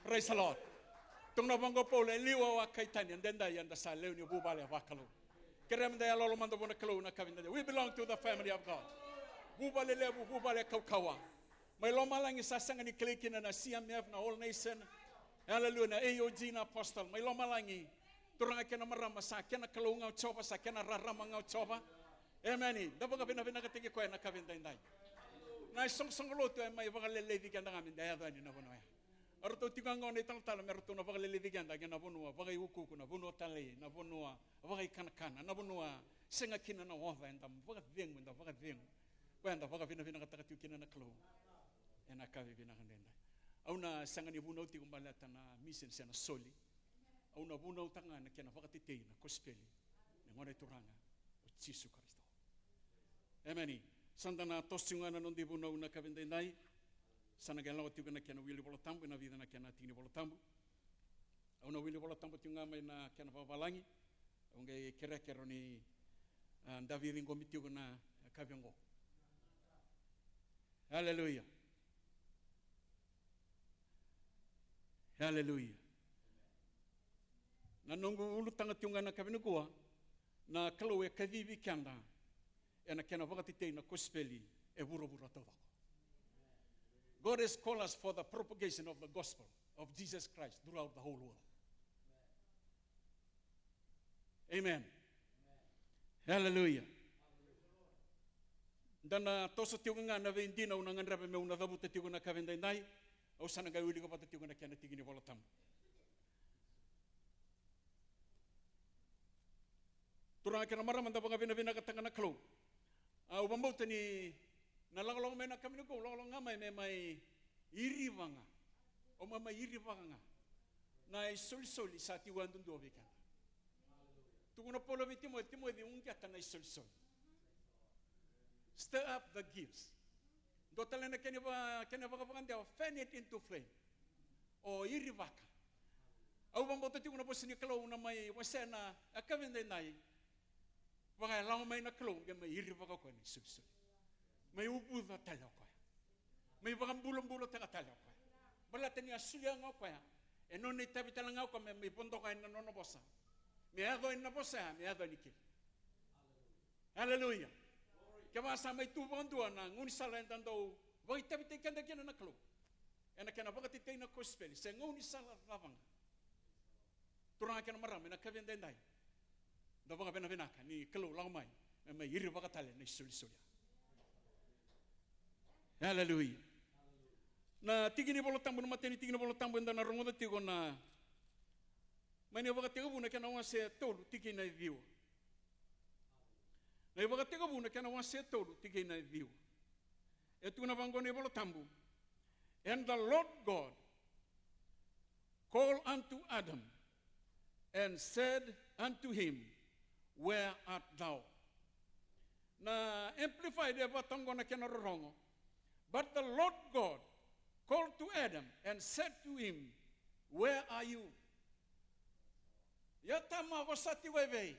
Praise the Lord. Tung na bangko po le liwa wa kaitan yan denda yan da sa leo ni bubale wakalo. Kerem da yalo mando bona kalo na kavin dai. We belong to the family of God. Bubale le bubale kaukawa. Mai lo malangi sasanga ni klikina na CMF na All Nation. Hallelujah na AOG na Apostle. Mai lo malangi turanga kena marama sa kena kalunga choba sa kena rarama ngau choba. Amen. Dapat ka bina katigi ko na kabin dai. Na song lo to mai baka lele viganda ngamin daya dani na bono ya. Arto tigango ni tal merto na baka lele viganda na bono baka yuku na bono tale na bono baka kana na bono senga kina na wava ndam baka veng nda baka veng. Kwenda baka bina kataki kina na klo. Ena kavi bina kandenda. Au na sanga ni bono ti kumbalata na mission sana soli. Au na buna utanga na kena vakatitei na kospeli na ngone turanga o Jesus Kristo. Amen. Santa na tosinga na nondi buna una kabendai sana gala o tiga na kena wili bolotambu na vida na kena tini bolotambu. Au na wili bolotambu tinga mai na kena babalangi. Au ngai kera ni David ngomi tiga na kabengo. Hallelujah. Hallelujah. Na nongo ulu tanga tiunga na kavinukua, na kalau e kavivi kianda, e na kena wakatitei na kospeli e vura tawako. God has called us for the propagation of the gospel of Jesus Christ throughout the whole world. Amen. Hallelujah. Dana toso tiunga nga na vendina una ngandrabe me una dabuta tiunga na kavendai nai, au sana ga uli ko pata tiunga na kena tigini volatam. Turang kena marama da banga vina ka tanga na klo. Au bambauta ni na langolong me na kaminu ko langolong ngamai me mai iri vanga. O mama iri vanga. Na isol sa tiwan dundu obikan. Tunguna polo vi timo vi ungiata na isol. Stir up the gifts. Dotalena kene va vanga fan it into flame. O iri vaka. Au bambauta tunguna posini klo una mai wasena akavende nai. Vanga lang mai na klo ge mai iri vaka ko ni isol. May upo na tala ko. May bakang bulong-bulong taga tala ko. Balata niya suya nga ko. E non ni tabi tala nga ko may punto kain na nono bosa. May adoin na bosa, may adoin ni kil. Hallelujah. Kaya sa may tubang doon na ngun salantan daw, wag tabi tayo kanda kina na klo. E na kina baka titay na kospeli, sa ngun salat lavang. Turang kina marami na kavendenday. Daw baka binabinaka ni klo lang may iri baka tala na isuli-sulia. Hallelujah. Na tigini bolo tambo na mateni tigini bolo tambo na rongo da tigo na mani baga tigo buna kana wase tolu tigi na viu. Na baga tigo buna kana wase tolu tigi na viu. Etu na bango ne bolo tambo. And the Lord God called unto Adam and said unto him, where art thou? Na amplified e batango na kana rongo. But the Lord God called to Adam and said to him, where are you? Yatama ko sati webe.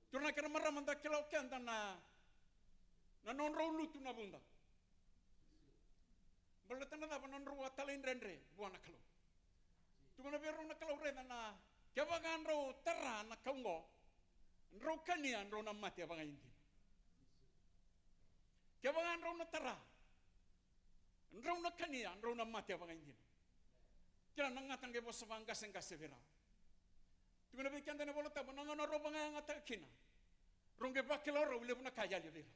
Tuna kena maramanda kilau kenda na nonro lutu na bunda. Balatana da nonro watalin rendre buana kalau. Tuna bero na kalau rena na kebagan ro terra na kaungo. Ro kania ro na mati abangan indi. Kebagan ro na terra. Nrau na kania, nrau na mati abang indin. Kira nangatang kebo savanga senga severa. Tunggu nabi kanda na bolota, banangan na roba nga ngata kina. Ronge bakila ro lebu na kaya levera.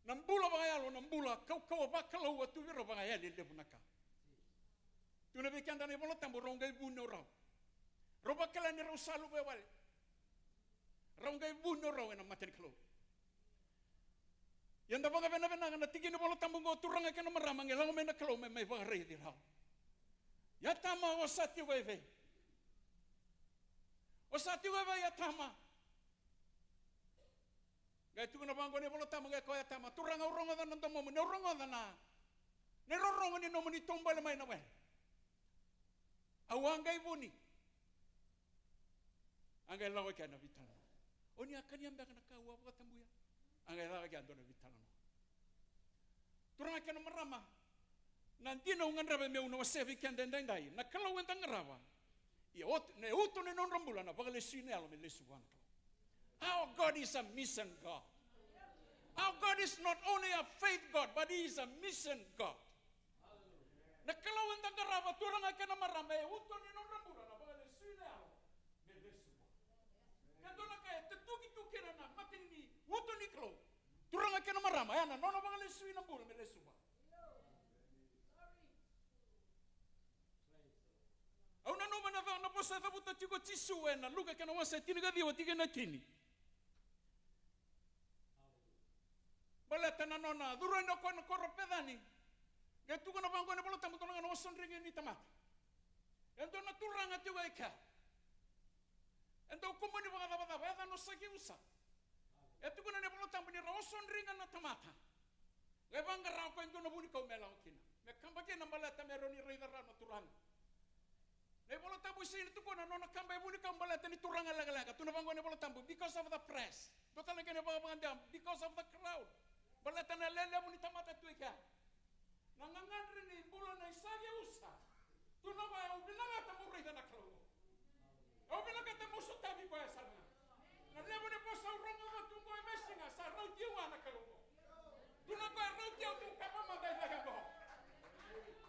Nambula bangayalo, nambula kau bakila wa tu vero bangayali lebu na ka. Tunggu nabi kanda na bolota, ronge buno ro. Roba kala ni ro salu bewal. Ronge buno ro na mati klo. Yang dapat kena na tigini bolo tambung go turang kena maramang elang me na kalo me may bang ready raw. Ya tama osati weve. Osati weve ya tama. Gaya tu kena banggo ni bolo tambung ko ya tama turang urang da nan tomo ne urang da na. Ne rorong ni no ni tombal mai na we. Awang gay buni. Angay lawa kana vital. Oni akan yang dak na kawa ko tambuya. Angay lawa kana do na vital. Turang kena marama. Nanti na ungan rabe me una wasevi kende ndai. Na kalau wentang rava. Ne uto ne non rambula na bagale sinelo me lesuan. Our God is a mission God. Our God is not only a faith God, but He is a mission God. Na kalau wentang rava turang kena marama uto ne non rambula na bagale sinelo me lesuan. Kando na kaya tuki na matini uto ni klo. Turang kena marama ya na nono bagale suina bura me lesuan. Au na no mana va na posa va buta tiko tisu na luka kana wasa tiniga diwa tiga na tini. Balata na nona duranda ko na koropedani. Ga tu kana bango na bolota mo kana no sonringe ni tamata. Ento na turanga tiwa ika. Ento kumuni baga bada no saki usa. Etu kuna ne bolota mo ni roson ringa na tamata. Ga banga ra ko ento na buni ko mela okina. Me kamba ke na balata mero ni reida ra na turanga. Ne bolo tambu sini tu kona nona kamba buni kambala tani turanga laga tu na bango ne bolo tambu because of the press. Total ke ne baga bangandam because of the crowd. Bala tana lele buni tamata tu ika. Nangangandre ni bolo na isage usa. Tuna ba ubinaga ta mo rida na kalo. Ubinaga ta mo suta bi ba sana. Na lebo ne posa rongo mo tungo e mesinga sa rau tiwa na kalo. Tuna ba rau tiwa tu kapa manda ida ka bo.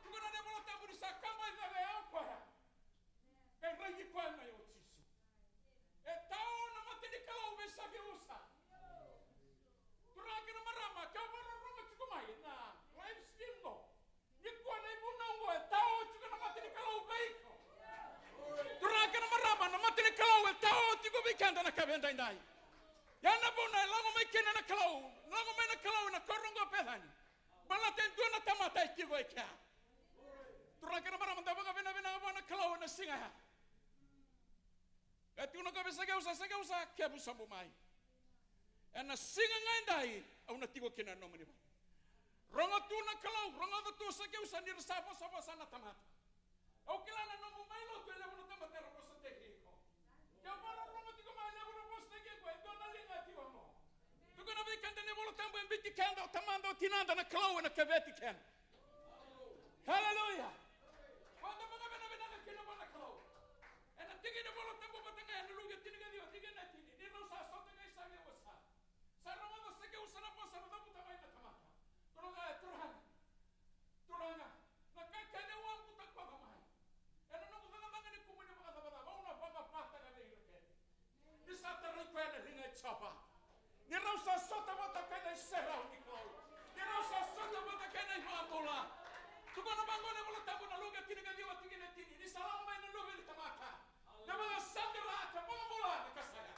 Tuna ne bola ta buri sa kama ida le au kwa. Kai ragi kwa na yo tisu. E tao na mate di kalo be sa ke usa. Tuna ke na marama ka bo rongo tiku mai na live stream no. Nikwa na ibu na ngo e tao tiku na mate di kalo be iko. Tuna ke na marama na mate di kalo e tao tiku be kanda na kabenda indai. Yana bona lango mai kena na kalo. Lango mai na kalo na korongo pedani. Bala ten dona tamata ikigo ikya. Tuna ke na marama da banga bena bona kalo na singa. Eti una cabeça que usa que busa bumai. Ena singa ngaindai au na tigo kena no mani. Ronga tu na kalau, ronga tu sa que usa ni sapa sana tamata. Au kila na no mumai lo tu ele una tamata ro posa te ko. Que bala ronga tigo mai le una posa te ko e dona linga ti mo. Tu gonna be kanda ne bolo tambo en biti kanda o tamanda o tinanda na kalau na kaveti ken. Hallelujah. Quando banga bena na kena bona kalau. Ena tigi ne bolo tambo batanga na luga tiniga dio tigi na tini. Ni no sa sota ngai sa me wasa. Sa ronga do se que usa na posa na puta mai na tamata. Turanga. Na kaka ne wa puta kwa mai. Ena no kuza banga ni kumuni banga banga una banga pata na vei ke. Ni sa ta ro kwa na linga chapa. Ni ro sa sota bota kana sera ni ko. Ni ro sa sota bota kana mamula. Tu kono bango ne bolo tabu na luga tiniga dio tigi na tini. Ni sa mai na luga ni tamata. Na banga sandra ka mamula na kasaya.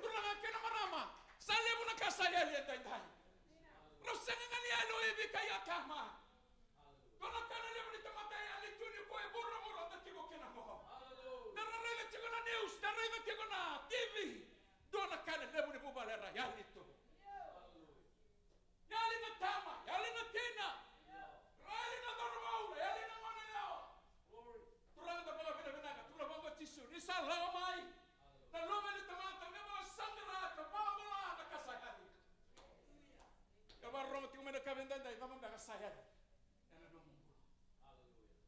Turanga kena marama. Sale buna kasaya le dai dai. Rosenga ngani alo ibi kaya kama. Dona kana le buni tamata ya le tuni ko e burro burro da tigo kena mo. Dara le tigo na news, dara le tigo na TV. Dona kana le buni bubale ra ya lito. Ya le na tama, ya le na tena. Rali na dormaula, ya le na ngone lao. Turanga da banga bina bina, turanga banga tisu, ni sa la mai. Da loma le tamata, ne mo sandra ka bambola na kasaya. Rongo tigo mena kavenda dai vamos bega saya ena no mundo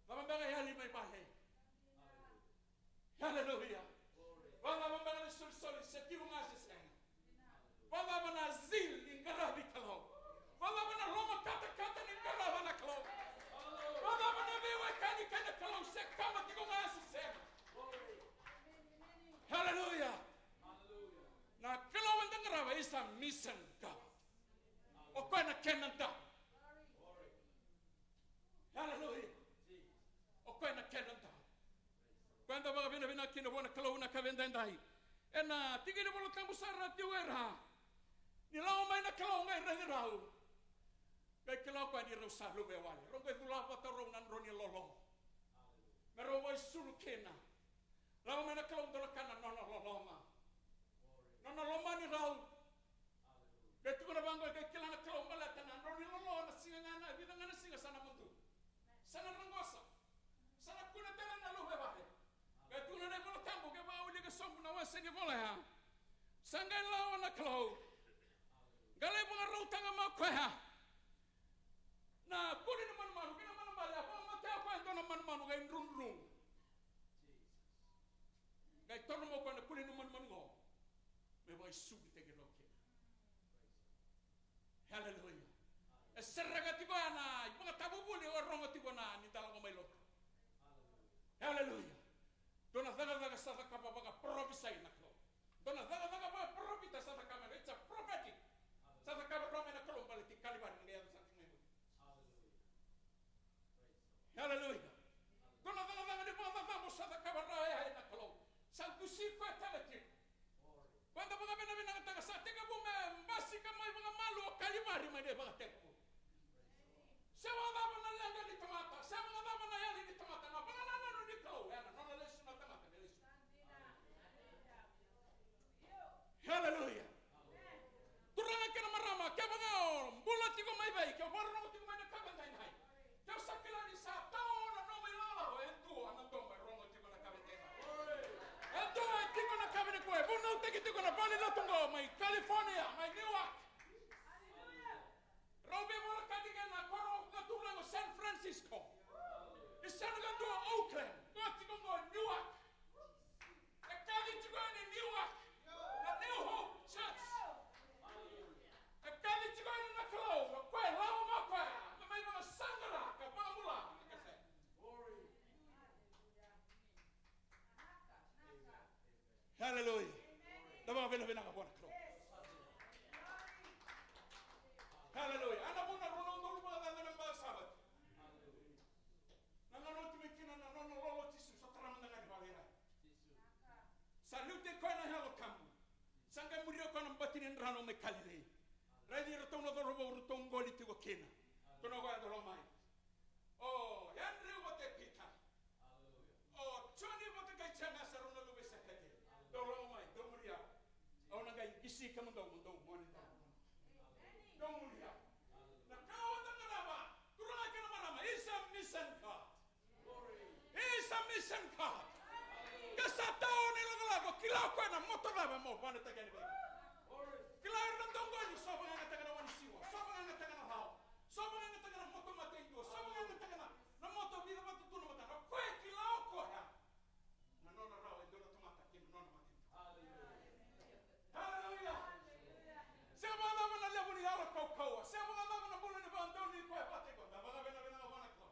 vamos bega ya li mai bahe haleluya vamos bega sul sol se tigo ngase senga vamos na zil ingarabi kalo vamos na loma kata ni ingarabi na kalo vamos na vewa kani kalo se kama tigo ngase senga haleluya na kalo wanda ngarabi isa mission ka o kwana kenanta hallelujah o kwana kenanta quando va bina kino bona kalo na kavenda ndai ena tigine bolo tambu sarra tiwera ni lao mai na kalo ngai rau kai kalo kwa ni rosa lu be wale rongo e dula pa toro nan roni lolo mero voi sulu kena lao mai na kalo ndola kana no loma no loma ni rau betu kuna bango ke kila na kalo mala tanan roni lolo na singa ngana vida ngana singa sana muntu sana rangosa sana kuna tela na luhe bahe betu na bolo tambo ke ba uli ke sombu na wase ke bola ha sanga lawa na kalo gale bunga rautanga ma kwa na kuni na manu kina manu bala pa mate kwa ndo na manu ga ndrundrung ga torno mo kwa na kuni na manu ngo me vai subi te ke loke hallelujah eseraga tibana ibunga tabubuli o rongo tibona ni talango mai loka hallelujah dona daga sa ka baba prophesy na ko dona daga ba prophet sa ka ma it's a prophetic sa ka ba roma na ko baliti kaliban ngi sa ngi hallelujah dona daga ni baba mo sa ka ba ra na ko sa kusi ko talati quando banga bena taga sa tega bume mbasi kama ibanga malu kalimari mai de banga tempo sewa baba na lenga ni tomata sewa baba na yali ni tomata na banga na no ni ko ena no na lesu na tomata ni lesu hallelujah turanga kana marama ke banga mbula tigo mai bai ke borno tigo mai na kabanga nai ke sakila ni sa taona no mai lala ho entu anando mai rongo tigo na kabanga entu tigo na kabanga ko buno tigo na bali na tungo mai California mai Newark robe mo kadiga na koro na turanga San Francisco isana Hallelujah. Dama vena vena ka bona kro. Hallelujah. Ana bona rono no luma da na ba sabat. Na no tu mekina na no lo tisu sa tara manda ngani balera. Salute ko na halo kamu. Sanga murio ko na batini rano me kalile. Radi roto no do robo roto ngoli ti ko kena. Tono ko ando mai. Oh, yandre wo te pita. Oh, choni wo te kai changa sa rono lo be sakate. Do lo mai, do muria. Ona ga isi kamu do moni da. Do muria. Na kawa da marama. Turanga kana marama. Is a mission card. Is a mission card. Kasa tao ni lago kila ko na moto na mo bana ta gani ba. Kila na dongo ni so ba na ta kana wani siwa. So ba na ta kana hao. So ba na ta kana moto mate ndo. So ba na ta kana na moto vida ba tu no mata. Ko e kila ko ya. Na no na rawa ndo na tomata ki no na mate. Hallelujah. Se ba na ba na levo ni ara ko ko. Se ba na ba na bola ni ba ndo ni ko e pate ko. Da ba na ba na ba na ko.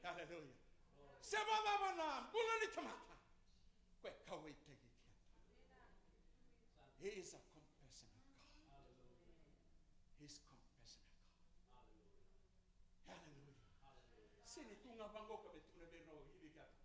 Hallelujah. Se ba na bola ni tomata. Ko e ka we te ki. He is a compassionate God. He's compassionate God. Hallelujah. Sini tunga bango ka betuna beno hivi kata.